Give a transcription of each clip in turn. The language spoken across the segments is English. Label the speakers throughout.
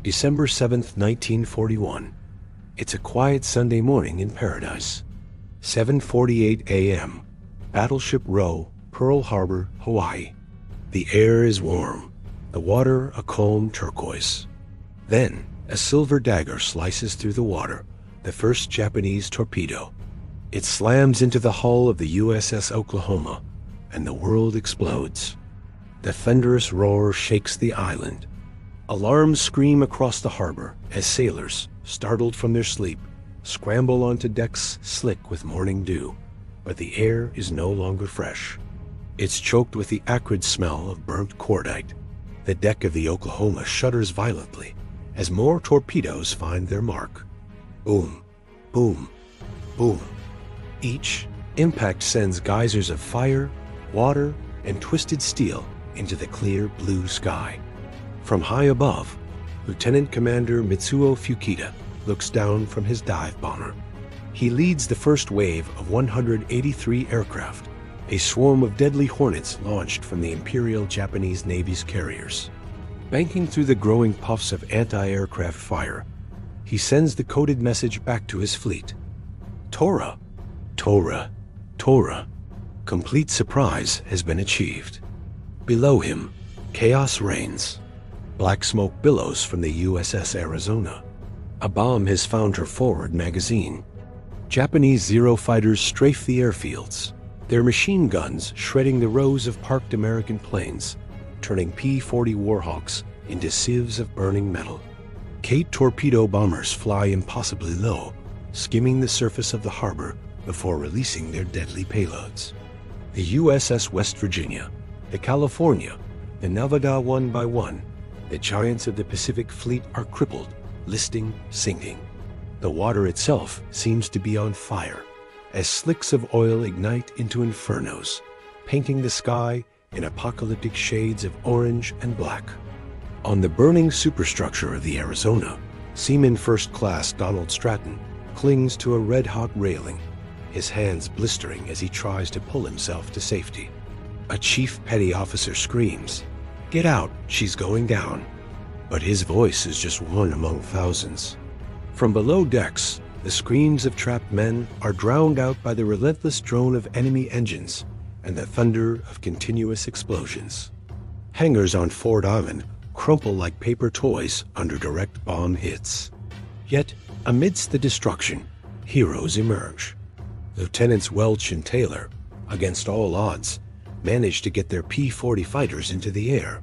Speaker 1: December 7th, 1941. It's a quiet Sunday morning in paradise. 7:48 a.m. Battleship Row, Pearl Harbor, Hawaii. The air is warm, the water a calm turquoise. Then, a silver dagger slices through the water, the first Japanese torpedo. It slams into the hull of the USS Oklahoma, and the world explodes. The thunderous roar shakes the island. Alarms scream across the harbor as sailors, startled from their sleep, scramble onto decks slick with morning dew. But the air is no longer fresh. It's choked with the acrid smell of burnt cordite. The deck of the Oklahoma shudders violently as more torpedoes find their mark. Boom, boom, boom. Each impact sends geysers of fire, water, and twisted steel into the clear blue sky. From high above, Lieutenant Commander Mitsuo Fuchida looks down from his dive bomber. He leads the first wave of 183 aircraft, a swarm of deadly hornets launched from the Imperial Japanese Navy's carriers. Banking through the growing puffs of anti-aircraft fire, he sends the coded message back to his fleet. Tora, Tora, Tora. Complete surprise has been achieved. Below him, chaos reigns. Black smoke billows from the USS Arizona. A bomb has found her forward magazine. Japanese Zero fighters strafe the airfields, their machine guns shredding the rows of parked American planes, turning P-40 Warhawks into sieves of burning metal. Kate torpedo bombers fly impossibly low, skimming the surface of the harbor before releasing their deadly payloads. The USS West Virginia, the California, the Nevada one by one, the giants of the Pacific Fleet are crippled, listing, sinking. The water itself seems to be on fire, as slicks of oil ignite into infernos, painting the sky in apocalyptic shades of orange and black. On the burning superstructure of the Arizona, Seaman First Class Donald Stratton clings to a red-hot railing, his hands blistering as he tries to pull himself to safety. A chief petty officer screams, "Get out, she's going down." But his voice is just one among thousands. From below decks, the screams of trapped men are drowned out by the relentless drone of enemy engines and the thunder of continuous explosions. Hangars on Ford Island crumple like paper toys under direct bomb hits. Yet, amidst the destruction, heroes emerge. Lieutenants Welch and Taylor, against all odds, manage to get their P-40 fighters into the air.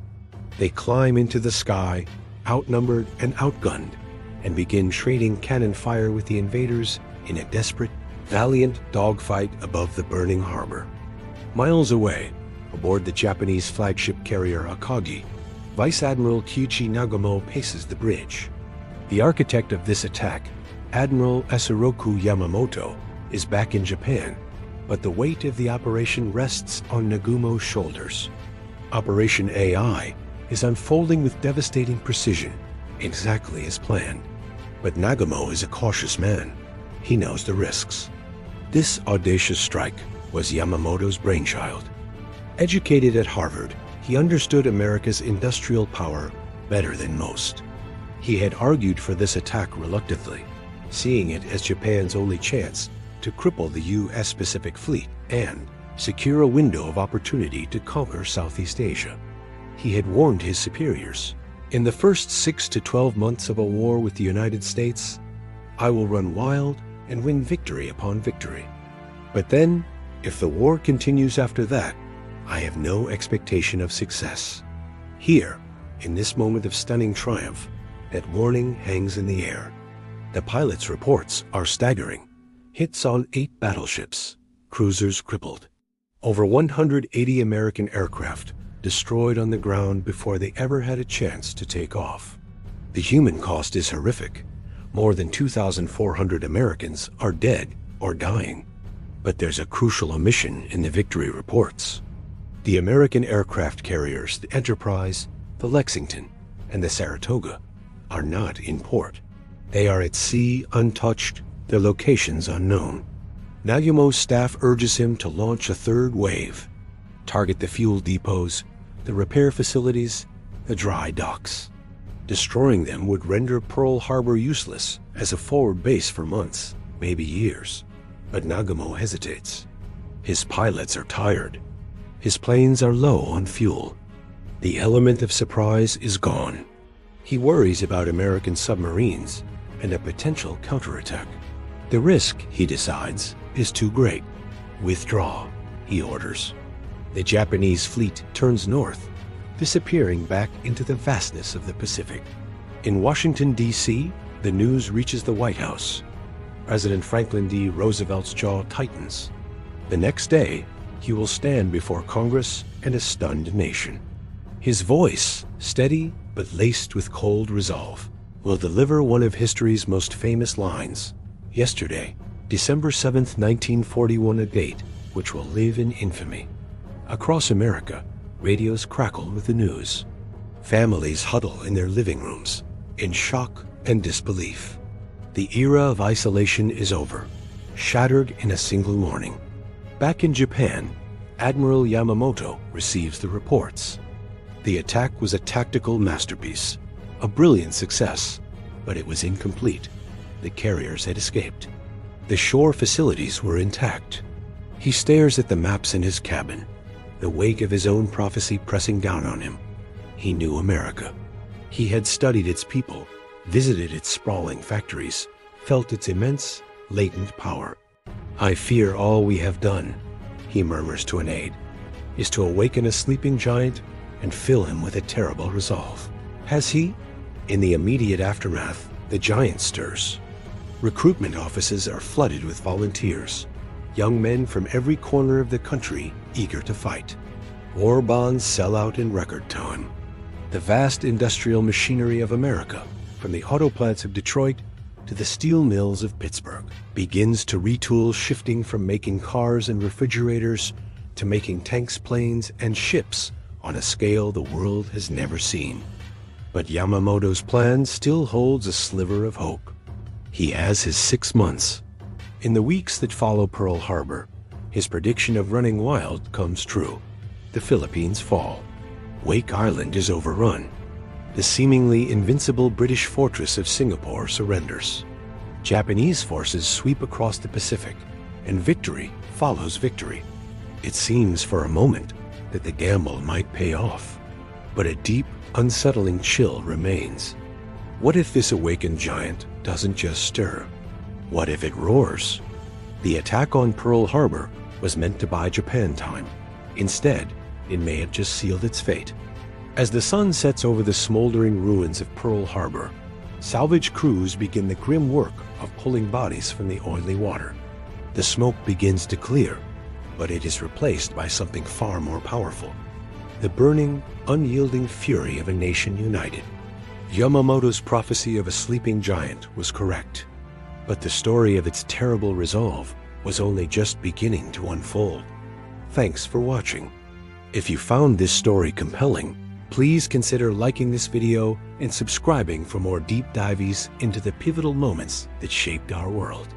Speaker 1: They climb into the sky, outnumbered and outgunned, and begin trading cannon fire with the invaders in a desperate, valiant dogfight above the burning harbor. Miles away, aboard the Japanese flagship carrier Akagi, Vice Admiral Kyuichi Nagamo paces the bridge. The architect of this attack, Admiral Isoroku Yamamoto, is back in Japan, but the weight of the operation rests on Nagumo's shoulders. Operation AI is unfolding with devastating precision, exactly as planned. But Nagumo is a cautious man. He knows the risks. This audacious strike was Yamamoto's brainchild. Educated at Harvard, he understood America's industrial power better than most. He had argued for this attack reluctantly, seeing it as Japan's only chance to cripple the U.S. Pacific Fleet and secure a window of opportunity to conquer Southeast Asia. He had warned his superiors, "In the first 6 to 12 months of a war with the United States, I will run wild and win victory upon victory. But then, if the war continues after that, I have no expectation of success." Here, in this moment of stunning triumph, that warning hangs in the air. The pilot's reports are staggering. Hits on 8 battleships, cruisers crippled. Over 180 American aircraft destroyed on the ground before they ever had a chance to take off. The human cost is horrific. More than 2,400 Americans are dead or dying. But there's a crucial omission in the victory reports. The American aircraft carriers, the Enterprise, the Lexington, and the Saratoga, are not in port. They are at sea untouched, their locations unknown. Nagumo's staff urges him to launch a third wave, target the fuel depots, the repair facilities, the dry docks. Destroying them would render Pearl Harbor useless as a forward base for months, maybe years. But Nagamo hesitates. His pilots are tired. His planes are low on fuel. The element of surprise is gone. He worries about American submarines and a potential counterattack. The risk, he decides, is too great. Withdraw, he orders. The Japanese fleet turns north, disappearing back into the vastness of the Pacific. In Washington, D.C., the news reaches the White House. President Franklin D. Roosevelt's jaw tightens. The next day, he will stand before Congress and a stunned nation. His voice, steady but laced with cold resolve, will deliver one of history's most famous lines. Yesterday, December 7th, 1941, a date which will live in infamy. Across America, radios crackle with the news. Families huddle in their living rooms, in shock and disbelief. The era of isolation is over, shattered in a single morning. Back in Japan, Admiral Yamamoto receives the reports. The attack was a tactical masterpiece, a brilliant success, but it was incomplete. The carriers had escaped. The shore facilities were intact. He stares at the maps in his cabin, the wake of his own prophecy pressing down on him. He knew America. He had studied its people, visited its sprawling factories, felt its immense, latent power. "I fear all we have done," he murmurs to an aide, "is to awaken a sleeping giant and fill him with a terrible resolve." Has he? In the immediate aftermath, the giant stirs. Recruitment offices are flooded with volunteers, young men from every corner of the country eager to fight. War bonds sell out in record time. The vast industrial machinery of America, from the auto plants of Detroit to the steel mills of Pittsburgh, begins to retool, shifting from making cars and refrigerators to making tanks, planes, and ships on a scale the world has never seen. But Yamamoto's plan still holds a sliver of hope. He has his 6 months. In the weeks that follow Pearl Harbor, his prediction of running wild comes true. The Philippines fall. Wake Island is overrun. The seemingly invincible British fortress of Singapore surrenders. Japanese forces sweep across the Pacific, and victory follows victory. It seems for a moment that the gamble might pay off, but a deep, unsettling chill remains. What if this awakened giant doesn't just stir? What if it roars? The attack on Pearl Harbor was meant to buy Japan time. Instead, it may have just sealed its fate. As the sun sets over the smoldering ruins of Pearl Harbor, salvage crews begin the grim work of pulling bodies from the oily water. The smoke begins to clear, but it is replaced by something far more powerful: the burning, unyielding fury of a nation united. Yamamoto's prophecy of a sleeping giant was correct, but the story of its terrible resolve was only just beginning to unfold. Thanks for watching. If you found this story compelling, please consider liking this video and subscribing for more deep dives into the pivotal moments that shaped our world.